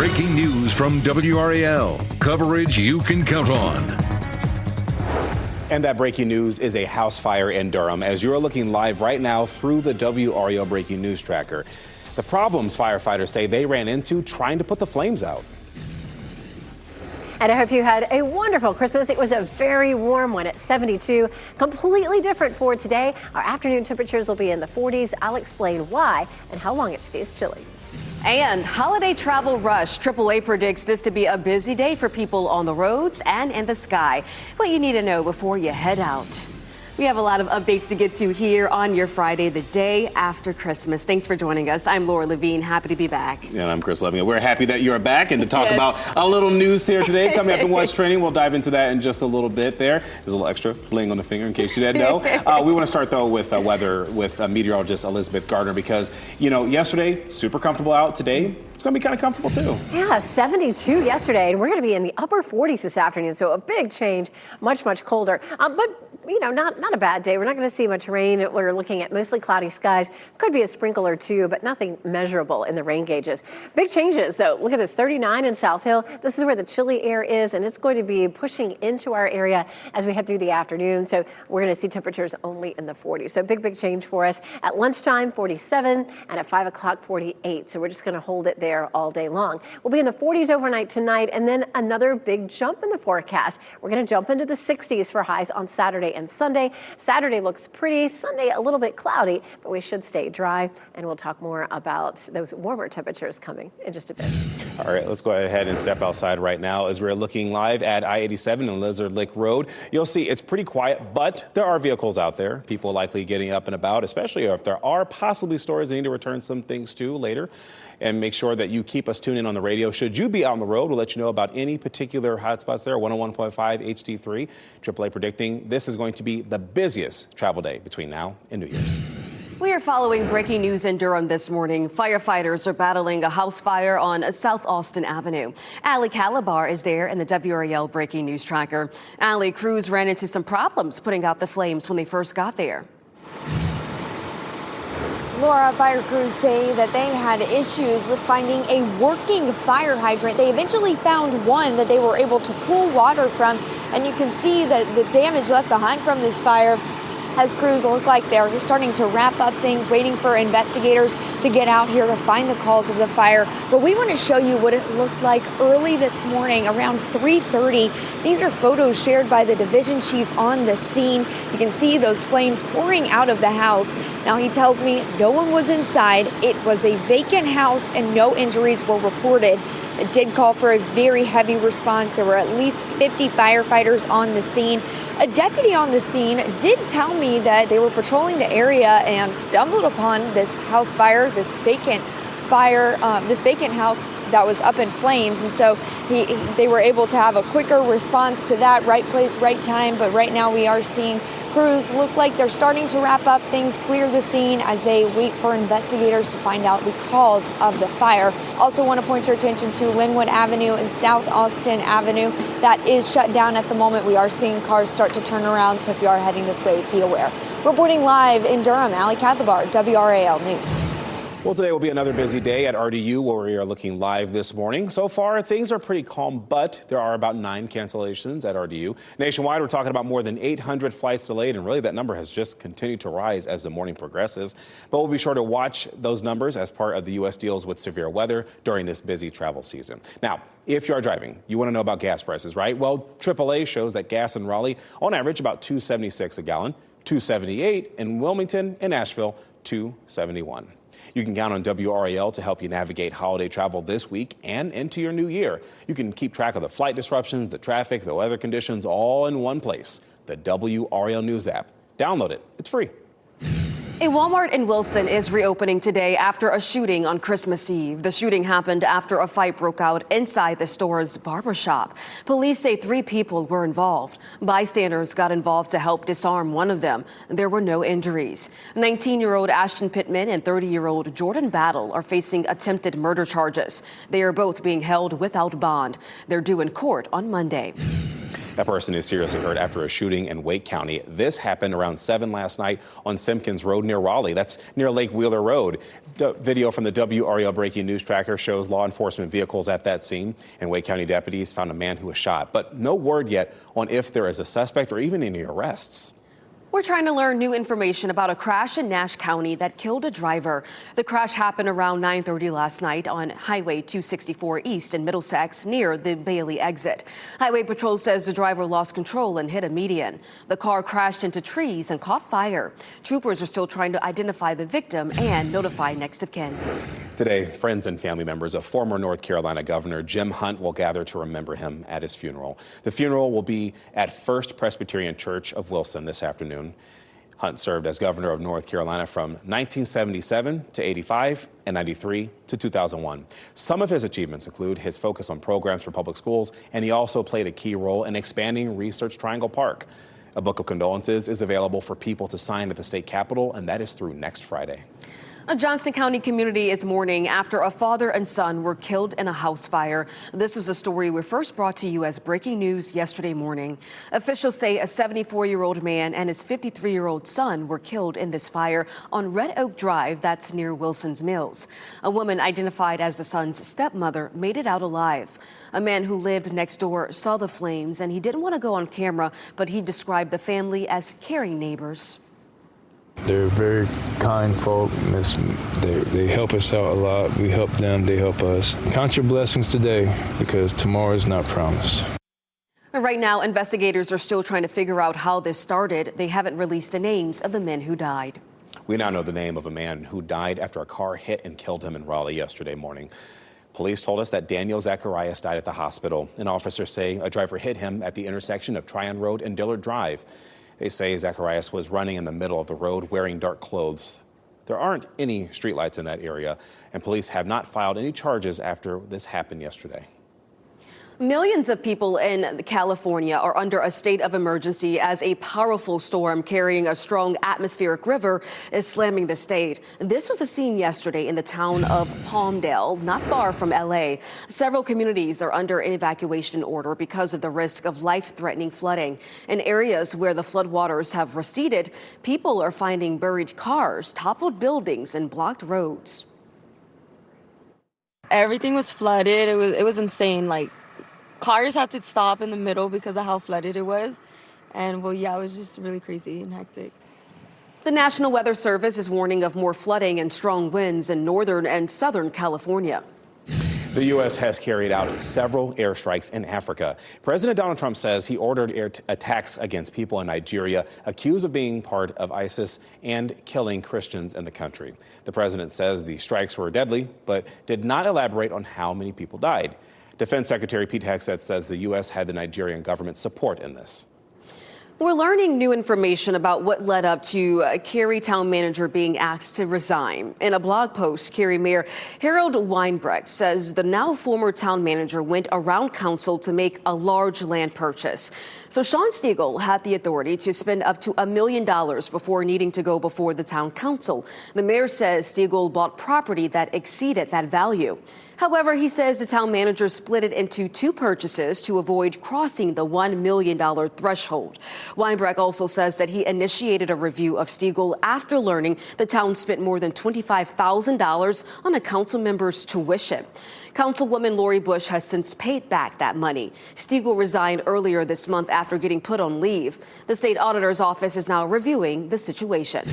Breaking news from WRAL. Coverage you can count on. And that breaking news is a house fire in Durham, as you're looking live right now through the WRAL Breaking News Tracker. The problems firefighters say they ran into trying to put the flames out. And I hope you had a wonderful Christmas. It was a very warm one at 72. Completely different for today. Our afternoon temperatures will be in the 40s. I'll explain why and how long it stays chilly. And holiday travel rush. AAA predicts this to be a busy day for people on the roads and in the sky. What you need to know before you head out. We have a lot of updates to get to here on your Friday, the day after Christmas. Thanks for joining us. I'm Laura Levine. Happy to be back. And I'm Chris Levine. We're happy that you're back and to talk about a little news here today. Coming up in What's Trending, we'll dive into that in just a little bit there. There's a little extra bling on the finger in case you didn't know. We want to start, though, with weather with meteorologist Elizabeth Gardner because, you know, yesterday, super comfortable out. Today, it's going to be kind of comfortable, too. Yeah, 72 yesterday, and we're going to be in the upper 40s this afternoon, so a big change, much, much colder. But, you know, not a bad day. We're not going to see much rain. We're looking at mostly cloudy skies. Could be a sprinkle or two, but nothing measurable in the rain gauges. Big changes, though. Look at this, 39 in South Hill. This is where the chilly air is, and it's going to be pushing into our area as we head through the afternoon. So we're going to see temperatures only in the 40s. So big change for us. At lunchtime, 47, and at 5 o'clock, 48. So we're just going to hold it there all day long. We'll be in the 40s overnight tonight, and then another big jump in the forecast. We're going to jump into the 60s for highs on Saturday and Sunday. Saturday looks pretty, Sunday a little bit cloudy, but we should stay dry, and we'll talk more about those warmer temperatures coming in just a bit. All right, let's go ahead and step outside right now as we're looking live at I-87 and Lizard Lick Road. You'll see it's pretty quiet, but there are vehicles out there. People likely getting up and about, especially if there are possibly stores they need to return some things to later. And make sure that you keep us tuned in on the radio. Should you be out on the road, we'll let you know about any particular hotspots there. 101.5 HD3. AAA predicting this is going to be the busiest travel day between now and New Year's. We are following breaking news in Durham this morning. Firefighters are battling a house fire on South Austin Avenue. Allie Calabar is there in the WRAL Breaking News Tracker. Allie, crews ran into some problems putting out the flames when they first got there. Laura, fire crews say that they had issues with finding a working fire hydrant. They eventually found one that they were able to pull water from, and you can see that the damage left behind from this fire as crews look like they're starting to wrap up things, waiting for investigators to get out here to find the cause of the fire. But we want to show you what it looked like early this morning around 3:30. These are photos shared by the division chief on the scene. You can see those flames pouring out of the house. Now, he tells me no one was inside. It was a vacant house and no injuries were reported. It did call for a very heavy response. There were at least 50 firefighters on the scene. A deputy on the scene did tell me that they were patrolling the area and stumbled upon this house fire, this vacant house that was up in flames. And so they were able to have a quicker response to that. Right place, right time. But right now we are seeing crews look like they're starting to wrap up things, clear the scene as they wait for investigators to find out the cause of the fire. Also want to point your attention to Linwood Avenue and South Austin Avenue. That is shut down at the moment. We are seeing cars start to turn around, so if you are heading this way, be aware. Reporting live in Durham, Allie Calabar, WRAL News. Well, today will be another busy day at RDU where we are looking live this morning. So far, things are pretty calm, but there are about 9 cancellations at RDU. Nationwide, we're talking about more than 800 flights delayed, and really that number has just continued to rise as the morning progresses. But we'll be sure to watch those numbers as part of the U.S. deals with severe weather during this busy travel season. Now, if you are driving, you want to know about gas prices, right? Well, AAA shows that gas in Raleigh, on average, about $2.76 a gallon, $2.78 in Wilmington and Asheville, $2.71. You can count on WRAL to help you navigate holiday travel this week and into your new year. You can keep track of the flight disruptions, the traffic, the weather conditions, all in one place. The WRAL News app. Download it. It's free. A Walmart in Wilson is reopening today after a shooting on Christmas Eve. The shooting happened after a fight broke out inside the store's barbershop. Police say 3 people were involved. Bystanders got involved to help disarm one of them. There were no injuries. 19-year-old Ashton Pittman and 30-year-old Jordan Battle are facing attempted murder charges. They are both being held without bond. They're due in court on Monday. That person is seriously hurt after a shooting in Wake County. This happened around 7 last night on Simpkins Road near Raleigh. That's near Lake Wheeler Road. Video from the WRAL breaking news tracker shows law enforcement vehicles at that scene, and Wake County deputies found a man who was shot. But no word yet on if there is a suspect or even any arrests. We're trying to learn new information about a crash in Nash County that killed a driver. The crash happened around 9:30 last night on Highway 264 East in Middlesex near the Bailey exit. Highway Patrol says the driver lost control and hit a median. The car crashed into trees and caught fire. Troopers are still trying to identify the victim and notify next of kin. Today, friends and family members of former North Carolina Governor Jim Hunt will gather to remember him at his funeral. The funeral will be at First Presbyterian Church of Wilson this afternoon. Hunt served as governor of North Carolina from 1977 to 85 and 93 to 2001. Some of his achievements include his focus on programs for public schools, and he also played a key role in expanding Research Triangle Park. A book of condolences is available for people to sign at the state capitol, and that is through next Friday. A Johnston County community is mourning after a father and son were killed in a house fire. This was a story we first brought to you as breaking news yesterday morning. Officials say a 74-year-old man and his 53-year-old son were killed in this fire on Red Oak Drive, that's near Wilson's Mills. A woman identified as the son's stepmother made it out alive. A man who lived next door saw the flames, and he didn't want to go on camera, but he described the family as caring neighbors. They're very kind folk. They help us out a lot. We help them, they help us. Count your blessings today, because tomorrow is not promised. Right now, investigators are still trying to figure out how this started. They haven't released the names of the men who died. We now know the name of a man who died after a car hit and killed him in Raleigh yesterday morning. Police told us that Daniel Zacharias died at the hospital, and officers say a driver hit him at the intersection of Tryon Road and Dillard Drive. They say Zacharias was running in the middle of the road wearing dark clothes. There aren't any streetlights in that area, and police have not filed any charges after this happened yesterday. Millions of people in California are under a state of emergency as a powerful storm carrying a strong atmospheric river is slamming the state. This was the scene yesterday in the town of Palmdale, not far from LA. Several communities are under an evacuation order because of the risk of life-threatening flooding. In areas where the floodwaters have receded, people are finding buried cars, toppled buildings, and blocked roads. Everything was flooded. It was insane. Like, cars had to stop in the middle because of how flooded it was. And well, yeah, it was just really crazy and hectic. The National Weather Service is warning of more flooding and strong winds in northern and southern California. The U.S. has carried out several airstrikes in Africa. President Donald Trump says he ordered air attacks against people in Nigeria accused of being part of ISIS and killing Christians in the country. The president says the strikes were deadly, but did not elaborate on how many people died. Defense Secretary Pete Hegseth says the U.S. had the Nigerian government support in this. We're learning new information about what led up to Cary town manager being asked to resign. In a blog post, Cary Mayor Harold Weinbrecht says the now former town manager went around council to make a large land purchase. So Sean Stiegel had the authority to spend up to $1 million before needing to go before the town council. The mayor says Stiegel bought property that exceeded that value. However, he says the town manager split it into two purchases to avoid crossing the $1 million threshold. Weinbrecht also says that he initiated a review of Stiegel after learning the town spent more than $25,000 on a council member's tuition. Councilwoman Lori Bush has since paid back that money. Stiegel resigned earlier this month after getting put on leave. The state auditor's office is now reviewing the situation.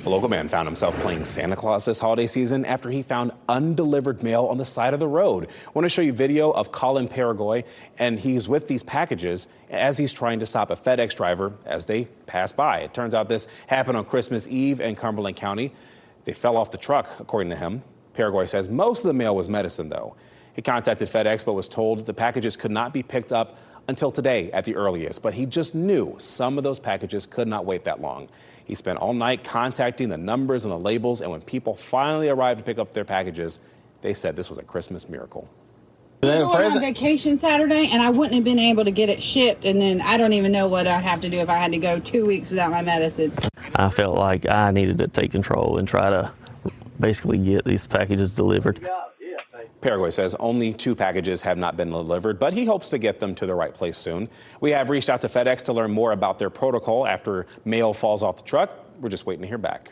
A local man found himself playing Santa Claus this holiday season after he found undelivered mail on the side of the road. I want to show you video of Colin Paragoy, and he's with these packages as he's trying to stop a FedEx driver as they pass by. It turns out this happened on Christmas Eve in Cumberland County. They fell off the truck, according to him. Paragoy says most of the mail was medicine, though. He contacted FedEx but was told the packages could not be picked up until today at the earliest, but he just knew some of those packages could not wait that long. He spent all night contacting the numbers and the labels, and when people finally arrived to pick up their packages, they said this was a Christmas miracle. We were on vacation Saturday, and I wouldn't have been able to get it shipped, and then I don't even know what I'd have to do if I had to go 2 weeks without my medicine. I felt like I needed to take control and try to basically get these packages delivered. Paraguay says only 2 packages have not been delivered, but he hopes to get them to the right place soon. We have reached out to FedEx to learn more about their protocol after mail falls off the truck. We're just waiting to hear back.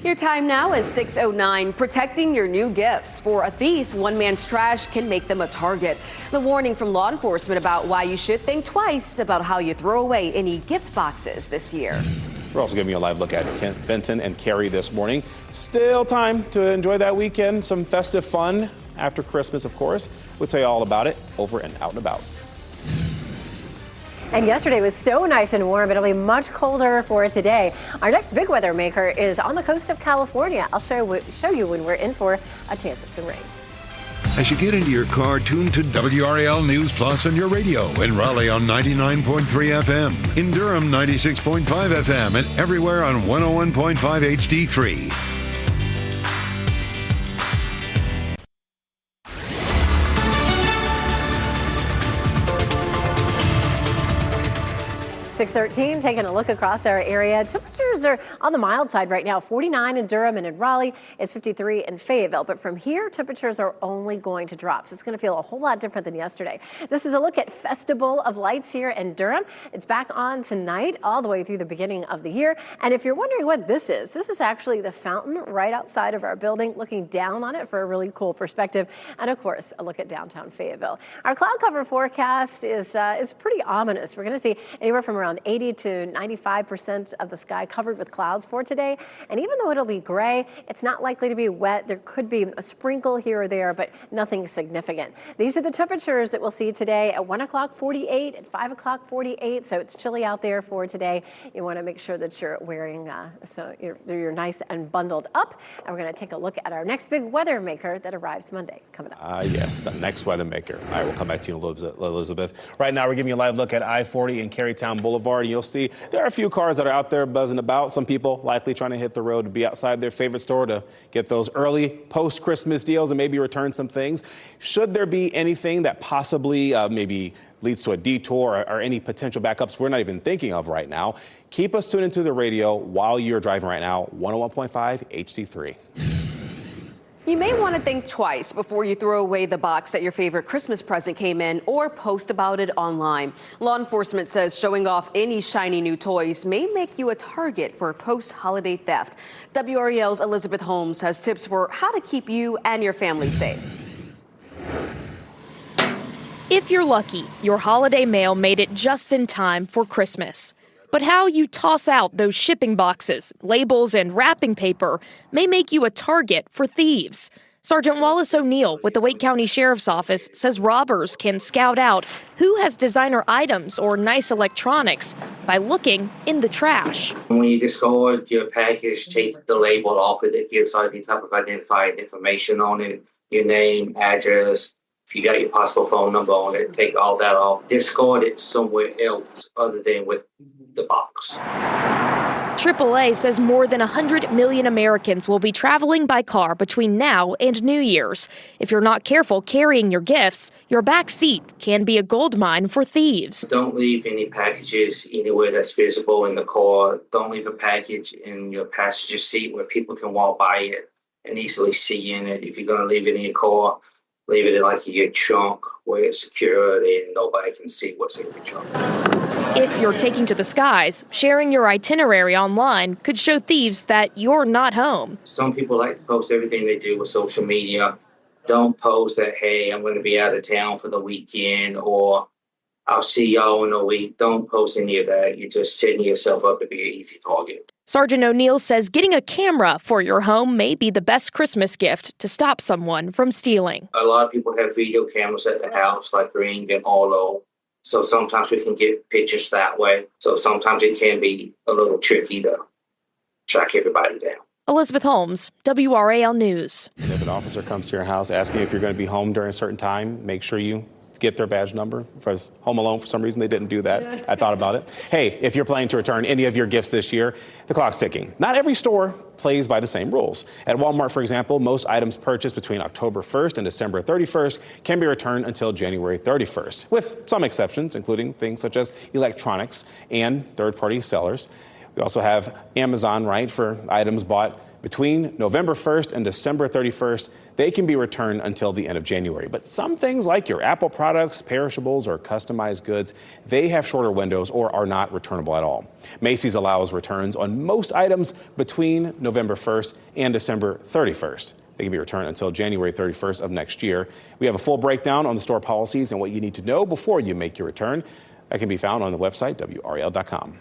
Your time now is 6:09. Protecting your new gifts. For a thief, one man's trash can make them a target. The warning from law enforcement about why you should think twice about how you throw away any gift boxes this year. We're also giving you a live look at Kent, Fenton, and Cary this morning. Still time to enjoy that weekend. Some festive fun after Christmas, of course. We'll tell you all about it over and out and about. And yesterday was so nice and warm. It'll be much colder for today. Our next big weather maker is on the coast of California. I'll show you when we're in for a chance of some rain. As you get into your car, tune to WRAL News Plus on your radio. In Raleigh on 99.3 FM. In Durham, 96.5 FM. And everywhere on 101.5 HD3. 6:13, taking a look across our area. Temperatures are on the mild side right now. 49 in Durham and in Raleigh. It's 53 in Fayetteville. But from here, temperatures are only going to drop. So it's going to feel a whole lot different than yesterday. This is a look at Festival of Lights here in Durham. It's back on tonight all the way through the beginning of the year. And if you're wondering what this is actually the fountain right outside of our building, looking down on it for a really cool perspective. And of course, a look at downtown Fayetteville. Our cloud cover forecast is pretty ominous. We're going to see anywhere from around 80 to 95% of the sky covered with clouds for today. And even though it'll be gray, it's not likely to be wet. There could be a sprinkle here or there, but nothing significant. These are the temperatures that we'll see today at 1 o'clock, 48, at 5 o'clock, 48. So it's chilly out there for today. You want to make sure that you're wearing, so you're nice and bundled up. And we're going to take a look at our next big weather maker that arrives Monday coming up. Yes, the next weather maker. All right, we'll come back to you in a little bit, Elizabeth. Right now, we're giving you a live look at I-40 and Carytown Boulevard. And you'll see there are a few cars that are out there buzzing about. Some people likely trying to hit the road to be outside their favorite store to get those early post-Christmas deals and maybe return some things. Should there be anything that possibly maybe leads to a detour or any potential backups we're not even thinking of right now, keep us tuned into the radio while you're driving right now. 101.5 HD3. You may want to think twice before you throw away the box that your favorite Christmas present came in or post about it online. Law enforcement says showing off any shiny new toys may make you a target for post-holiday theft. WRAL's Elizabeth Holmes has tips for how to keep you and your family safe. If you're lucky, your holiday mail made it just in time for Christmas. But how you toss out those shipping boxes, labels, and wrapping paper may make you a target for thieves. Sergeant Wallace O'Neill with the Wake County Sheriff's Office says robbers can scout out who has designer items or nice electronics by looking in the trash. When you discard your package, take the label off it. It gives any type of identifying information on it, your name, address. If you got your possible phone number on it, take all that off. Discard it somewhere else other than with the box. AAA says more than 100 million Americans will be traveling by car between now and New Year's. If you're not careful carrying your gifts, your back seat can be a goldmine for thieves. Don't leave any packages anywhere that's visible in the car. Don't leave a package in your passenger seat where people can walk by it and easily see in it. If you're going to leave it in your car, leave it in like your trunk where it's secured and nobody can see what's in your trunk. If you're taking to the skies, sharing your itinerary online could show thieves that you're not home. Some people like to post everything they do with social media. Don't post that, hey, I'm going to be out of town for the weekend, or I'll see y'all in a week. Don't post any of that. You're just setting yourself up to be an easy target. Sergeant O'Neill says getting a camera for your home may be the best Christmas gift to stop someone from stealing. A lot of people have video cameras at the house, like Ring and Arlo. So sometimes we can get pictures that way. So sometimes it can be a little tricky to track everybody down. Elizabeth Holmes, WRAL News. If an officer comes to your house asking if you're going to be home during a certain time, make sure you get their badge number. If I was home alone for some reason, they didn't do that. I thought about it. Hey, if you're planning to return any of your gifts this year, the clock's ticking. Not every store plays by the same rules. At Walmart, for example, most items purchased between October 1st and December 31st can be returned until January 31st, with some exceptions, including things such as electronics and third-party sellers. We also have Amazon, right, for items bought Between November 1st and December 31st, they can be returned until the end of January. But some things like your Apple products, perishables, or customized goods, they have shorter windows or are not returnable at all. Macy's allows returns on most items between November 1st and December 31st. They can be returned until January 31st of next year. We have a full breakdown on the store policies and what you need to know before you make your return. That can be found on the website, WRAL.com.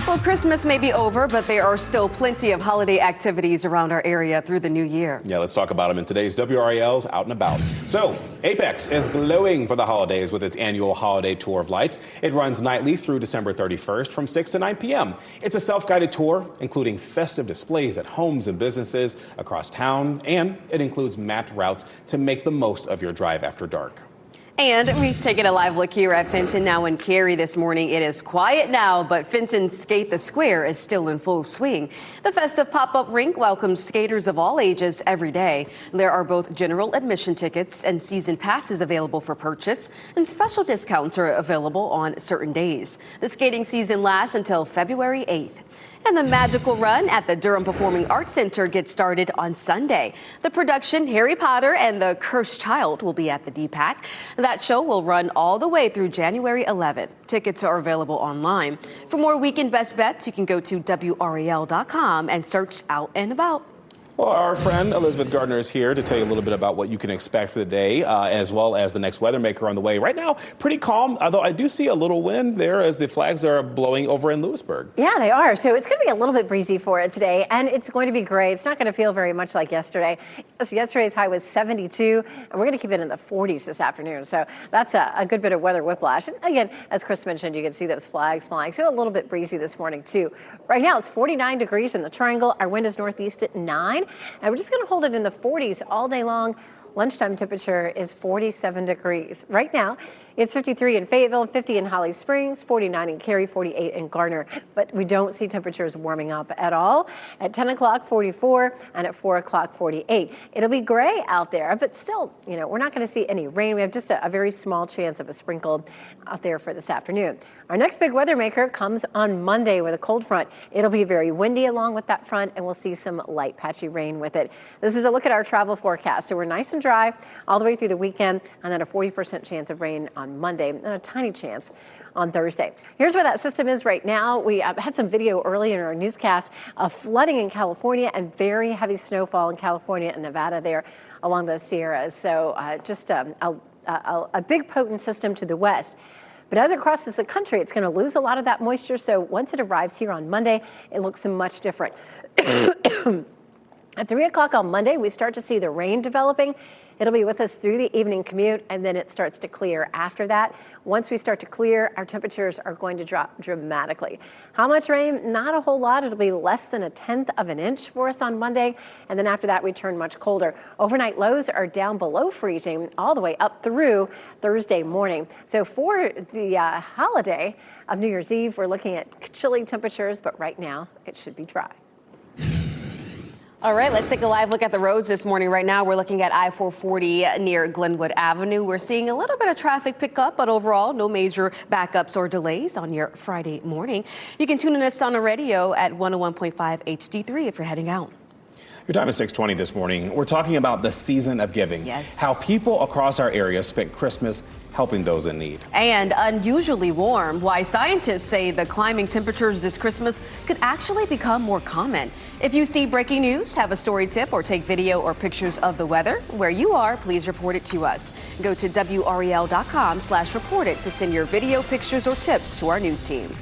Well, Christmas may be over, but there are still plenty of holiday activities around our area through the new year. Yeah, let's talk about them in today's WRAL's Out and About. So, Apex is glowing for the holidays with its annual holiday tour of lights. It runs nightly through December 31st from 6 to 9 p.m. It's a self-guided tour, including festive displays at homes and businesses across town, and it includes mapped routes to make the most of your drive after dark. And we've taken a live look here at Fenton now in Cary this morning. It is quiet now, but Fenton Skate the Square is still in full swing. The festive pop-up rink welcomes skaters of all ages every day. There are both general admission tickets and season passes available for purchase, and special discounts are available on certain days. The skating season lasts until February 8th. And the magical run at the Durham Performing Arts Center gets started on Sunday. The production Harry Potter and the Cursed Child will be at the DPAC. That show will run all the way through January 11th. Tickets are available online. For more weekend best bets, you can go to WRAL.com and search Out and About. Well, our friend Elizabeth Gardner is here to tell you a little bit about what you can expect for the day, as well as the next weather maker on the way. Right now, pretty calm, although I do see a little wind there as the flags are blowing over in Lewisburg. Yeah, they are. So it's going to be a little bit breezy for it today, and it's going to be gray. It's not going to feel very much like yesterday. So yesterday's high was 72, and we're going to keep it in the 40s this afternoon. So that's a good bit of weather whiplash. And again, as Chris mentioned, you can see those flags flying. So a little bit breezy this morning, too. Right now, it's 49 degrees in the Triangle. Our wind is northeast at 9. And we're just going to hold it in the 40s all day long. Lunchtime temperature is 47 degrees. Right now, it's 53 in Fayetteville, 50 in Holly Springs, 49 in Cary, 48 in Garner. But we don't see temperatures warming up at all. At 10 o'clock, 44, and at 4 o'clock, 48. It'll be gray out there, but still, we're not going to see any rain. We have just a very small chance of a sprinkle out there for this afternoon. Our next big weather maker comes on Monday with a cold front. It'll be very windy along with that front, and we'll see some light patchy rain with it. This is a look at our travel forecast. So we're nice and dry all the way through the weekend, and then a 40% chance of rain on Monday, and a tiny chance on Thursday. Here's where that system is right now. We had some video earlier in our newscast of flooding in California and very heavy snowfall in California and Nevada there along the Sierras. So just a big potent system to the west. But as it crosses the country, it's going to lose a lot of that moisture. So once it arrives here on Monday, it looks much different. At 3 o'clock on Monday, we start to see the rain developing. It'll be with us through the evening commute, and then it starts to clear after that. Once we start to clear, our temperatures are going to drop dramatically. How much rain? Not a whole lot. It'll be less than 1/10 of an inch for us on Monday, and then after that, we turn much colder. Overnight lows are down below freezing all the way up through Thursday morning. So for the holiday of New Year's Eve, we're looking at chilly temperatures, but right now, it should be dry. All right, let's take a live look at the roads this morning. Right now, we're looking at I-440 near Glenwood Avenue. We're seeing a little bit of traffic pick up, but overall, no major backups or delays on your Friday morning. You can tune in us on the radio at 101.5 HD3 if you're heading out. Your time is 6:20 this morning. We're talking about the season of giving. Yes. How people across our area spent Christmas helping those in need. And unusually warm. Why scientists say the climbing temperatures this Christmas could actually become more common. If you see breaking news, have a story tip, or take video or pictures of the weather where you are, please report it to us. Go to WRAL.com/report it to send your video, pictures, or tips to our news team.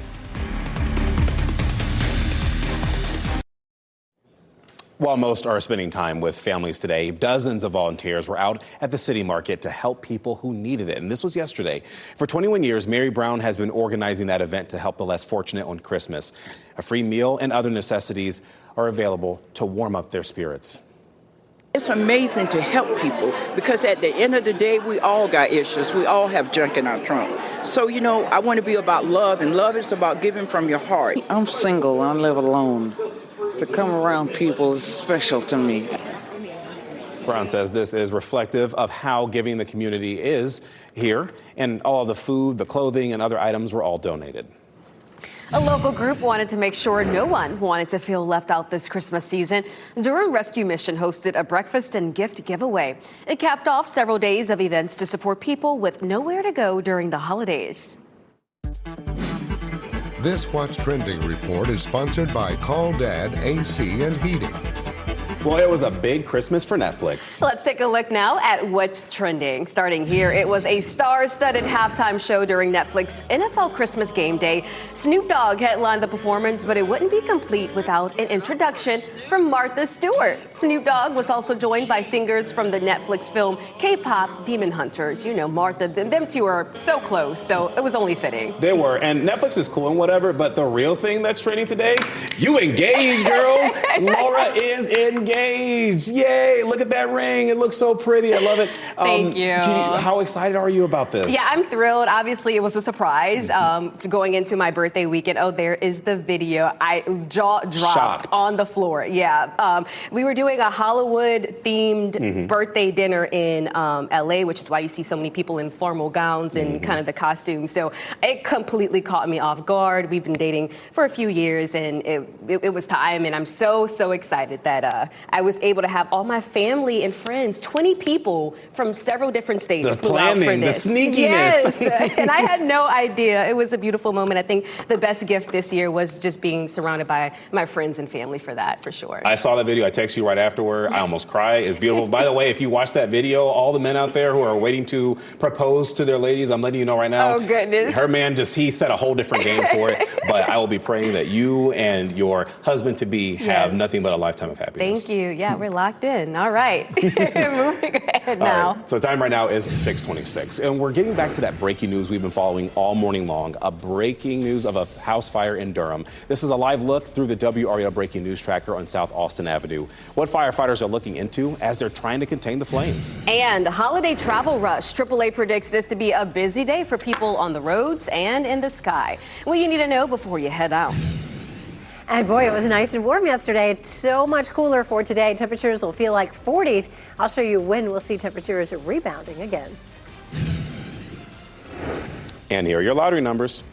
While most are spending time with families today, dozens of volunteers were out at the city market to help people who needed it. And this was yesterday. For 21 years, Mary Brown has been organizing that event to help the less fortunate on Christmas. A free meal and other necessities are available to warm up their spirits. It's amazing to help people because at the end of the day, we all got issues. We all have junk in our trunk. So, I want to be about love, and love is about giving from your heart. I'm single. I live alone. To come around people is special to me. Brown says this is reflective of how giving the community is here, and all the food, the clothing, and other items were all donated. A local group wanted to make sure no one wanted to feel left out this Christmas season. Durham Rescue Mission hosted a breakfast and gift giveaway. It capped off several days of events to support people with nowhere to go during the holidays. This What's Trending report is sponsored by Call Dad AC and Heating. Well, it was a big Christmas for Netflix. Let's take a look now at what's trending. Starting here, it was a star-studded halftime show during Netflix NFL Christmas Game Day. Snoop Dogg headlined the performance, but it wouldn't be complete without an introduction from Martha Stewart. Snoop Dogg was also joined by singers from the Netflix film K-pop Demon Hunters. You know, Martha, them two are so close, so it was only fitting. They were, and Netflix is cool and whatever, but the real thing that's trending today, you engaged, girl. Laura is engaged. Yay, look at that ring. It looks so pretty. I love it. Thank you. Katie, how excited are you about this? Yeah, I'm thrilled. Obviously, it was a surprise going into my birthday weekend. Oh, there is the video. I jaw dropped on the floor. Yeah. We were doing a Hollywood-themed birthday dinner in LA, which is why you see so many people in formal gowns and kind of the costumes. So it completely caught me off guard. We've been dating for a few years, and it was time. And I'm so excited that I was able to have all my family and friends, 20 people from several different states flew out for this. The sneakiness. Yes, and I had no idea. It was a beautiful moment. I think the best gift this year was just being surrounded by my friends and family for that, for sure. I saw that video. I texted you right afterward. I almost cried. It's beautiful. By the way, if you watch that video, all the men out there who are waiting to propose to their ladies, I'm letting you know right now. Oh, goodness. Her man he set a whole different game for it. But I will be praying that you and your husband-to-be have nothing but a lifetime of happiness. Thank you. Yeah, we're locked in. All right. Moving ahead now. All right. So the time right now is 6:26. And we're getting back to that breaking news we've been following all morning long. A breaking news of a house fire in Durham. This is a live look through the WRAL breaking news tracker on South Austin Avenue. What firefighters are looking into as they're trying to contain the flames. And holiday travel rush. AAA predicts this to be a busy day for people on the roads and in the sky. What you need to know before you head out. And boy, it was nice and warm yesterday. It's so much cooler for today. Temperatures will feel like 40s. I'll show you when we'll see temperatures rebounding again. And here are your lottery numbers.